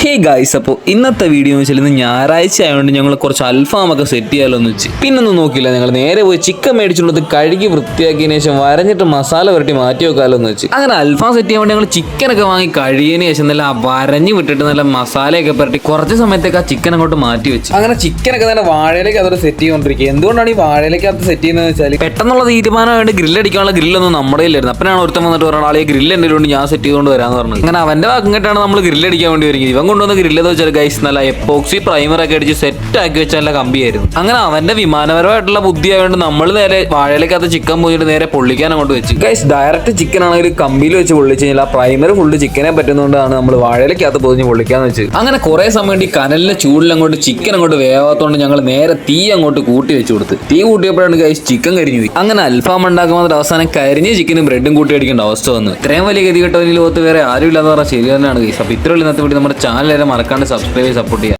Hey guys, അപ്പോൾ ഇന്നത്തെ video എന്ന് വെച്ചാൽ ഇന്ന് ഞായറാഴ്ച ആയതുകൊണ്ട് ഞങ്ങൾ കുറച്ച് അൽഫാമൊക്കെ സെറ്റ് ചെയ്യാമല്ലോ എന്ന് വെച്ച് പിന്നൊന്നും നോക്കിയില്ല. ഞങ്ങൾ നേരെ പോയി ചിക്കൻ മേടിച്ചുള്ളത് കഴുകി വൃത്തിയാക്കിയതിന് ശേഷം വരഞ്ഞിട്ട് മസാല പുരട്ടി മാറ്റി വെക്കാമല്ലോ എന്ന് വെച്ച് അങ്ങനെ അൽഫാം സെറ്റ് ചെയ്യാൻ വേണ്ടി ഞങ്ങൾ ചിക്കനൊക്കെ വാങ്ങി കഴുകിയതിന് ശേഷം നല്ല വരഞ്ഞ് വിട്ടിട്ട് നല്ല മസാലയൊക്കെ പുരട്ടി കുറച്ച് സമയത്തേക്ക് ആ ചിക്കൻ അങ്ങോട്ട് മാറ്റി വെച്ച് അങ്ങനെ ചിക്കനൊക്കെ തന്നെ വാഴയിലേക്ക് അതോടെ സെറ്റ് ചെയ്തുകൊണ്ടിരിക്കുക. എന്തുകൊണ്ടാണ് ഈ വാഴയിലേക്ക് അത് സെറ്റ് ചെയ്യുന്നത് വെച്ചാൽ പെട്ടെന്നുള്ള തീരുമാനമായിട്ട് ഗ്രില്ലടിക്കാനുള്ള ഗ്രില്ലൊന്നും നമ്മുടെ ഇല്ലായിരുന്നു. അപ്പനാണ് ഒരുത്തം വന്നിട്ട് പറഞ്ഞാൽ ആളെ ഗ്രില്ല് എൻ്റെ കൊണ്ട് ഞാൻ സെറ്റ് ചെയ്തുകൊണ്ട് വരാമെന്ന് പറഞ്ഞു. അങ്ങനെ അവൻ്റെ ഭാഗമായിട്ടാണ് നമ്മൾ ഗ്രില്ലടിക്കാൻ വേണ്ടി വരുന്നത്. ഇവൻ കൊണ്ടുവന്ന ഗ്രില്ലെന്ന് വെച്ചാൽ ഗൈസ് നല്ല എപ്പോക്സി പ്രൈമറൊക്കെ അടിച്ച് സെറ്റ് ആക്കി വെച്ചാൽ നല്ല കമ്പിയായിരുന്നു. അങ്ങനെ അവന്റെ വിമാനപരമായിട്ടുള്ള ബുദ്ധി ആയതുകൊണ്ട് നമ്മൾ നേരെ വാഴയിലേക്കകത്ത് ചിക്കൻ പോയിട്ട് നേരെ പൊള്ളിക്കാൻ അങ്ങോട്ട് വെച്ച് ഗൈസ് ഡയറക്റ്റ് ചിക്കൻ ആണെങ്കിൽ കമ്പിയിൽ വെച്ച് പൊള്ളിച്ച് കഴിഞ്ഞാൽ ആ പ്രൈമർ ഫുള്ള് ചിക്കനെ പറ്റുന്നതുകൊണ്ടാണ് നമ്മൾ വാഴയിലേക്കകത്ത് പൊതിഞ്ഞ് പൊള്ളിക്കാന്ന് വെച്ച്. അങ്ങനെ കുറെ സമയം ഈ കനലിലെ ചൂടിലങ്ങോട്ട് ചിക്കൻ അങ്ങോട്ട് വേവാത്തോണ്ട് ഞങ്ങൾ നേരെ തീ അങ്ങോട്ട് കൂട്ടി വെച്ച് കൊടുത്ത്. തീ കൂട്ടിയപ്പോഴാണ് ഗൈസ് ചിക്കൻ കരിഞ്ഞു പോയി. അങ്ങനെ അൽഫാം ഉണ്ടാക്കുമ്പോൾ അവസാനം കരിഞ്ഞ ചിക്കനും ബ്രെഡും കൂട്ടി അടിക്കേണ്ട അവസ്ഥ വന്നു. ഇത്രയും വലിയ ഗതി കേട്ടതിൽ ലോകത്ത് വേറെ ആരും ഇല്ലാന്ന് പറഞ്ഞാൽ ശരി തന്നെയാണ് ഗൈസ്. അപ്പോൾ ഇത്രയുള്ള ഇന്നത്തെ വീഡിയോ നമ്മുടെ ചാനൽ മറക്കാണ്ട് സബ്സ്ക്രൈബ് ചെയ്ത് സപ്പോർട്ട് ചെയ്യുക.